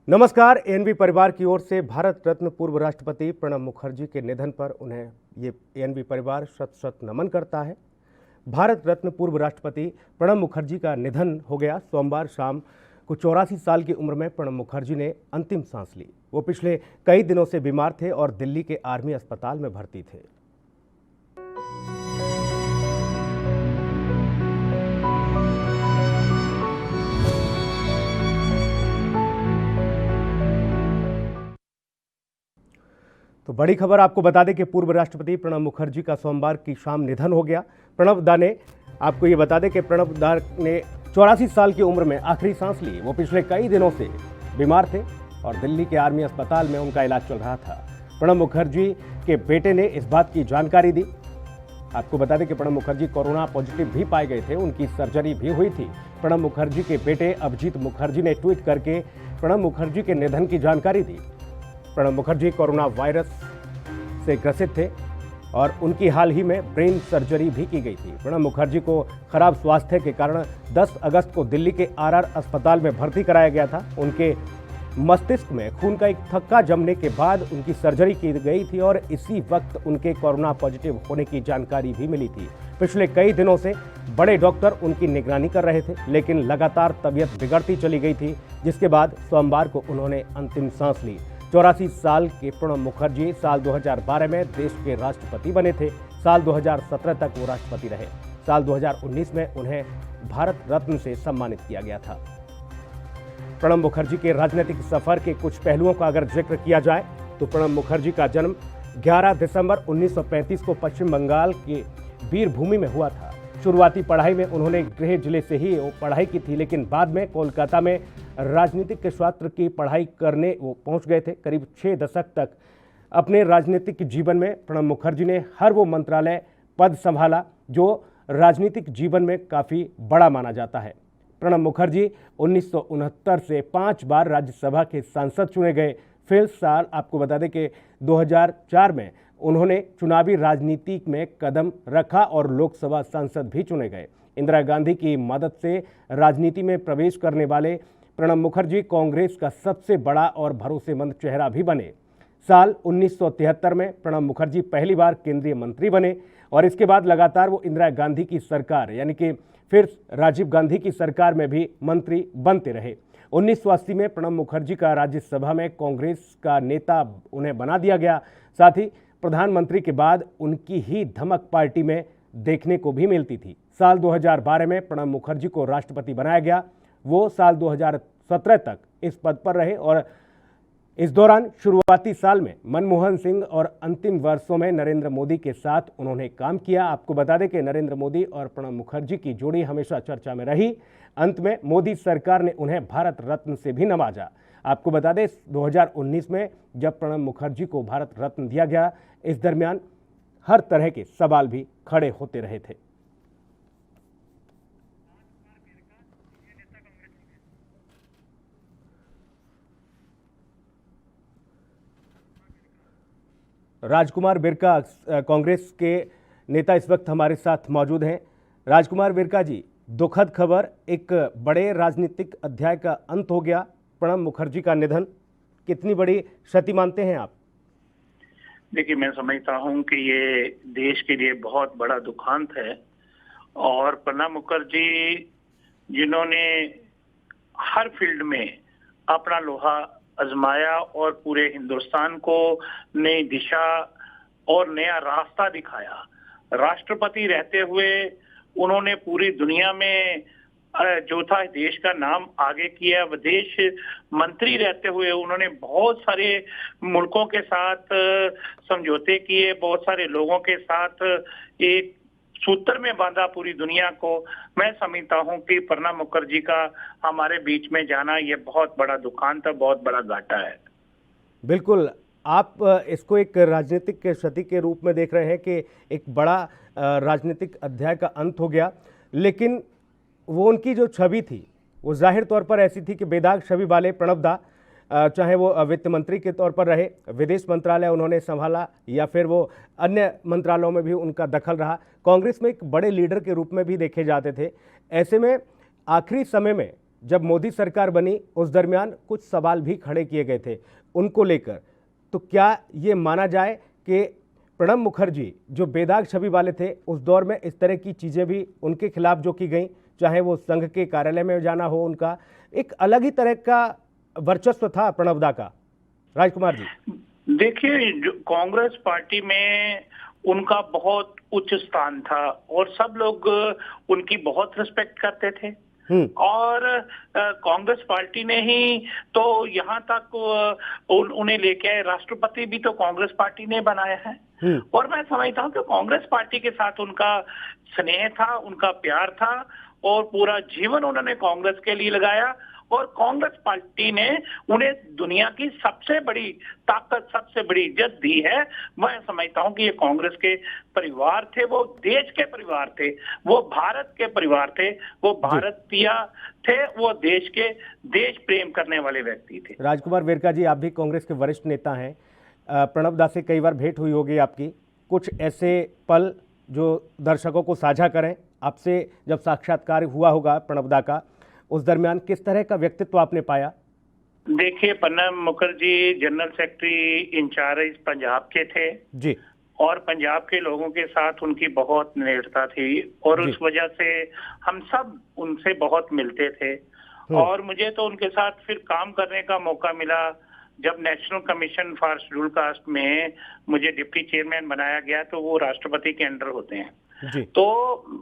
नमस्कार। एएनबी परिवार की ओर से भारत रत्न पूर्व राष्ट्रपति प्रणब मुखर्जी के निधन पर उन्हें ये एएनबी परिवार शत शत नमन करता है। भारत रत्न पूर्व राष्ट्रपति प्रणब मुखर्जी का निधन हो गया। सोमवार शाम को 84 साल की उम्र में प्रणब मुखर्जी ने अंतिम सांस ली। वो पिछले कई दिनों से बीमार थे और दिल्ली के आर्मी अस्पताल में भर्ती थे। तो बड़ी खबर आपको बता दें कि पूर्व राष्ट्रपति प्रणब मुखर्जी का सोमवार की शाम निधन हो गया। प्रणब दा ने आपको ये बता दें कि प्रणब दा ने 84 साल की उम्र में आखिरी सांस ली। वो पिछले कई दिनों से बीमार थे और दिल्ली के आर्मी अस्पताल में उनका इलाज चल रहा था। प्रणब मुखर्जी के बेटे ने इस बात की जानकारी दी। आपको बता दें कि प्रणब मुखर्जी कोरोना पॉजिटिव भी पाए गए थे, उनकी सर्जरी भी हुई थी। प्रणब मुखर्जी के बेटे अभिजीत मुखर्जी ने ट्वीट करके प्रणब मुखर्जी के निधन की जानकारी दी। प्रणब मुखर्जी कोरोना वायरस से ग्रसित थे और उनकी हाल ही में ब्रेन सर्जरी भी की गई थी। प्रणब मुखर्जी को खराब स्वास्थ्य के कारण 10 अगस्त को दिल्ली के आरआर अस्पताल में भर्ती कराया गया था। उनके मस्तिष्क में खून का एक थक्का जमने के बाद उनकी सर्जरी की गई थी और इसी वक्त उनके कोरोना पॉजिटिव होने की जानकारी भी मिली थी। पिछले कई दिनों से बड़े डॉक्टर उनकी निगरानी कर रहे थे, लेकिन लगातार तबीयत बिगड़ती चली गई थी, जिसके बाद सोमवार को उन्होंने अंतिम सांस ली। 84 साल के प्रणब मुखर्जी साल 2012 में देश के राष्ट्रपति बने थे। साल 2017 तक वो राष्ट्रपति रहे। साल 2019 में उन्हें भारत रत्न से सम्मानित किया गया था। प्रणब मुखर्जी के राजनीतिक सफर के कुछ पहलुओं का अगर जिक्र किया जाए तो प्रणब मुखर्जी का जन्म 11 दिसंबर 1935 को पश्चिम बंगाल के वीरभूमि में हुआ था। शुरुआती पढ़ाई में उन्होंने गृह जिले से ही पढ़ाई की थी, लेकिन बाद में कोलकाता में राजनीतिक शास्त्र की पढ़ाई करने वो पहुंच गए थे। करीब 6 दशक तक अपने राजनीतिक जीवन में प्रणब मुखर्जी ने हर वो मंत्रालय पद संभाला जो राजनीतिक जीवन में काफ़ी बड़ा माना जाता है। प्रणब मुखर्जी 1969 से 5 बार राज्यसभा के सांसद चुने गए। फिर साल आपको बता दें कि 2004 में उन्होंने चुनावी राजनीति में कदम रखा और लोकसभा सांसद भी चुने गए। इंदिरा गांधी की मदद से राजनीति में प्रवेश करने वाले प्रणब मुखर्जी कांग्रेस का सबसे बड़ा और भरोसेमंद चेहरा भी बने। साल 1973 में प्रणब मुखर्जी पहली बार केंद्रीय मंत्री बने और इसके बाद लगातार वो इंदिरा गांधी की सरकार यानी कि फिर राजीव गांधी की सरकार में भी मंत्री बनते रहे। 1980 में प्रणब मुखर्जी का राज्यसभा में कांग्रेस का नेता उन्हें बना दिया गया। साथ ही प्रधानमंत्री के बाद उनकी ही धमक पार्टी में देखने को भी मिलती थी। साल 2012 में प्रणब मुखर्जी को राष्ट्रपति बनाया गया। वो साल 2017 तक इस पद पर रहे और इस दौरान शुरुआती साल में मनमोहन सिंह और अंतिम वर्षों में नरेंद्र मोदी के साथ उन्होंने काम किया। आपको बता दें कि नरेंद्र मोदी और प्रणब मुखर्जी की जोड़ी हमेशा चर्चा में रही। अंत में मोदी सरकार ने उन्हें भारत रत्न से भी नवाजा। आपको बता दें 2019 में जब प्रणब मुखर्जी को भारत रत्न दिया गया, इस दरमियान हर तरह के सवाल भी खड़े होते रहे थे। राजकुमार बिरका कांग्रेस के नेता इस वक्त हमारे साथ मौजूद हैं। राजकुमार बिरका जी, दुखद खबर, एक बड़े राजनीतिक अध्याय का अंत हो गया। प्रणब मुखर्जी का निधन, कितनी बड़ी क्षति मानते हैं आप? देखिए, मैं समझता हूं कि ये देश के लिए बहुत बड़ा दुखांत है और प्रणब मुखर्जी जिन्होंने हर फील्ड में अपना लोहा आजमाया और पूरे हिंदुस्तान को नई दिशा और नया रास्ता दिखाया। राष्ट्रपति रहते हुए उन्होंने पूरी दुनिया में जो था देश का नाम आगे किया। विदेश मंत्री रहते हुए उन्होंने बहुत सारे मुल्कों के साथ समझौते किए, बहुत सारे लोगों के साथ एक सूत्र में बांधा पूरी दुनिया को। मैं समझता हूं कि प्रणब मुखर्जी का हमारे बीच में जाना ये बहुत बड़ा दुखांत है, बहुत बड़ा घाटा है। बिल्कुल, आप इसको एक राजनीतिक क्षति के रूप में देख रहे हैं कि एक बड़ा राजनीतिक अध्याय का अंत हो गया, लेकिन वो उनकी जो छवि थी वो जाहिर तौर पर ऐसी थी कि बेदाग छवि वाले प्रणब दा, चाहे वो वित्त मंत्री के तौर पर रहे, विदेश मंत्रालय उन्होंने संभाला या फिर वो अन्य मंत्रालयों में भी उनका दखल रहा, कांग्रेस में एक बड़े लीडर के रूप में भी देखे जाते थे। ऐसे में आखिरी समय में जब मोदी सरकार बनी उस दरमियान कुछ सवाल भी खड़े किए गए थे उनको लेकर, तो क्या ये माना जाए कि प्रणब मुखर्जी जो बेदाग छवि वाले थे उस दौर में इस तरह की चीज़ें भी उनके खिलाफ जो की गई, चाहे वो संघ के कार्यालय में जाना हो, उनका एक अलग ही तरह का वर्चस्व था प्रणब दा का। राजकुमार जी, देखिए, कांग्रेस पार्टी में उनका बहुत उच्च स्थान था और सब लोग उनकी बहुत रिस्पेक्ट करते थे। और कांग्रेस पार्टी ने ही तो यहाँ तक उन्हें लेके आए, राष्ट्रपति भी तो कांग्रेस पार्टी ने बनाया है। और मैं समझता हूँ कि कांग्रेस पार्टी के साथ उनका स्नेह था, उनका प्यार था और पूरा जीवन उन्होंने कांग्रेस के लिए लगाया और कांग्रेस पार्टी ने उन्हें दुनिया की सबसे बड़ी ताकत, सबसे बड़ी इज्जत दी है। मैं समझता हूं कि ये कांग्रेस के परिवार थे, वो देश के परिवार थे, वो भारत के परिवार थे, वो भारतीय थे, वो देश प्रेम करने वाले व्यक्ति थे। राजकुमार वेरका जी, आप भी कांग्रेस के वरिष्ठ नेता हैं, प्रणब दा से कई बार भेंट हुई होगी आपकी, कुछ ऐसे पल जो दर्शकों को साझा करें, आपसे जब साक्षात्कार हुआ होगा प्रणब दा का, उस दरमियान किस तरह का व्यक्तित्व आपने पाया? देखिए, Pranab Mukherjee general secretary in charge Punjab के थे जी, और पंजाब के लोगों के साथ उनकी बहुत निकटता थी और उस वजह से हम सब उनसे बहुत मिलते थे। और मुझे तो उनके साथ फिर काम करने का मौका मिला जब national commission for schedule caste में मुझे डिप्टी चेयरमैन बनाया गया, तो वो राष्ट्रपति के अंडर होते हैं जी। तो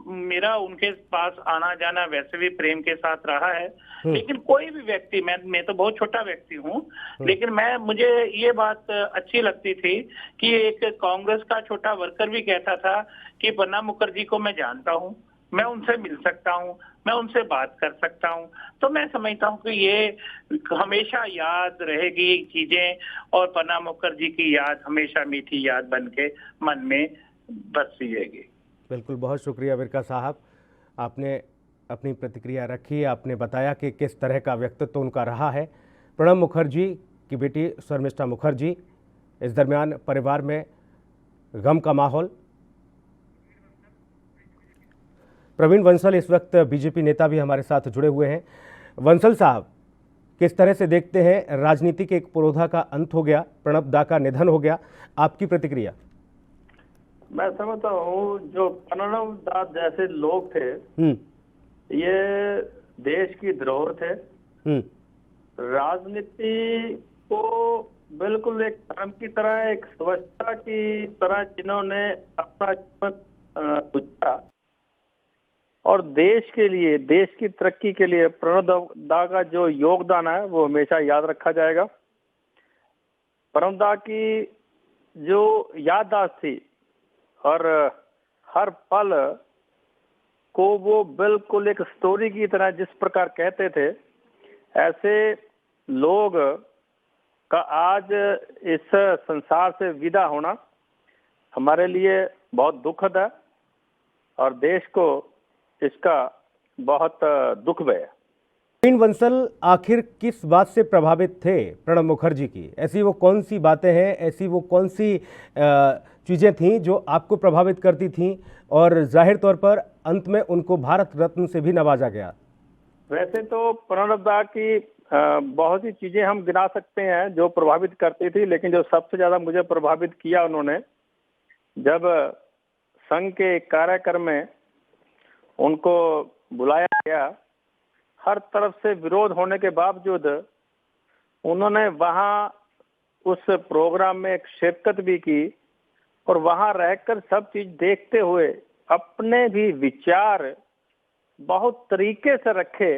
मेरा उनके पास आना जाना वैसे भी प्रेम के साथ रहा है। लेकिन कोई भी व्यक्ति, मैं तो बहुत छोटा व्यक्ति हूँ, लेकिन मुझे ये बात अच्छी लगती थी कि एक कांग्रेस का छोटा वर्कर भी कहता था कि प्रणब मुखर्जी को मैं जानता हूँ, मैं उनसे मिल सकता हूँ, मैं उनसे बात कर सकता हूँ। तो मैं समझता हूँ कि ये हमेशा याद रहेगी चीजें और प्रणब मुखर्जी की याद हमेशा मीठी याद बन के मन में बसती रहेगी। बिल्कुल, बहुत शुक्रिया विरका साहब, आपने अपनी प्रतिक्रिया रखी, आपने बताया कि किस तरह का व्यक्तित्व उनका रहा है। प्रणब मुखर्जी की बेटी शर्मिष्ठा मुखर्जी, इस दरमियान परिवार में गम का माहौल। प्रवीण बंसल इस वक्त बीजेपी नेता भी हमारे साथ जुड़े हुए हैं। बंसल साहब, किस तरह से देखते हैं, राजनीति के एक पुरोधा का अंत हो गया, प्रणब दा का निधन हो गया, आपकी प्रतिक्रिया? मैं समझता हूँ जो प्रणब दा जैसे लोग थे ये देश की धरोहर थे। राजनीति को बिल्कुल एक धर्म की तरह, एक स्वच्छता की तरह जिन्होंने अपना जीवन गुजारा और देश के लिए, देश की तरक्की के लिए प्रणब दा का जो योगदान है वो हमेशा याद रखा जाएगा। प्रणब दा की जो याददाश्त थी और हर पल को वो बिल्कुल एक स्टोरी की तरह जिस प्रकार कहते थे, ऐसे लोग का आज इस संसार से विदा होना हमारे लिए बहुत दुखद है और देश को इसका बहुत दुख है। प्रवीण बंसल, आखिर किस बात से प्रभावित थे प्रणब मुखर्जी की? ऐसी वो कौन सी बातें हैं, ऐसी वो कौन सी चीज़ें थीं जो आपको प्रभावित करती थीं और जाहिर तौर पर अंत में उनको भारत रत्न से भी नवाजा गया? वैसे तो प्रणब दा की बहुत सी चीजें हम गिना सकते हैं जो प्रभावित करती थी, लेकिन जो सबसे ज्यादा मुझे प्रभावित किया उन्होंने, जब संघ के कार्यक्रम में उनको बुलाया गया, हर तरफ से विरोध होने के बावजूद उन्होंने वहां उस प्रोग्राम में एक शिरकत भी की और वहां रहकर सब चीज देखते हुए अपने भी विचार बहुत तरीके से रखे।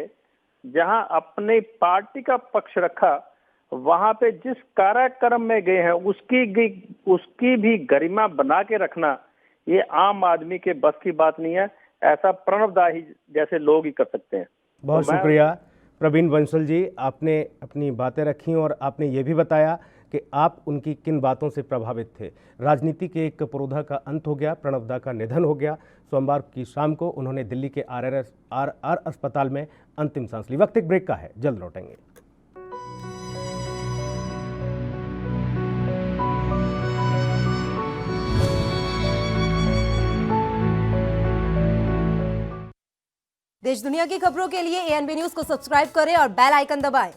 जहां अपनी पार्टी का पक्ष रखा, वहां पे जिस कार्यक्रम में गए हैं उसकी भी गरिमा बना के रखना, ये आम आदमी के बस की बात नहीं है। ऐसा प्रणब दा ही जैसे लोग ही कर सकते हैं। बहुत शुक्रिया प्रवीण बंसल जी, आपने अपनी बातें रखी और आपने ये भी बताया कि आप उनकी किन बातों से प्रभावित थे। राजनीति के एक पुरोधा का अंत हो गया, प्रणब दा का निधन हो गया। सोमवार की शाम को उन्होंने दिल्ली के आर अस्पताल में अंतिम सांस ली। वक्त एक ब्रेक का है, जल्द लौटेंगे। देश दुनिया की खबरों के लिए एएनबी न्यूज को सब्सक्राइब करें और बेल आइकन दबाएं।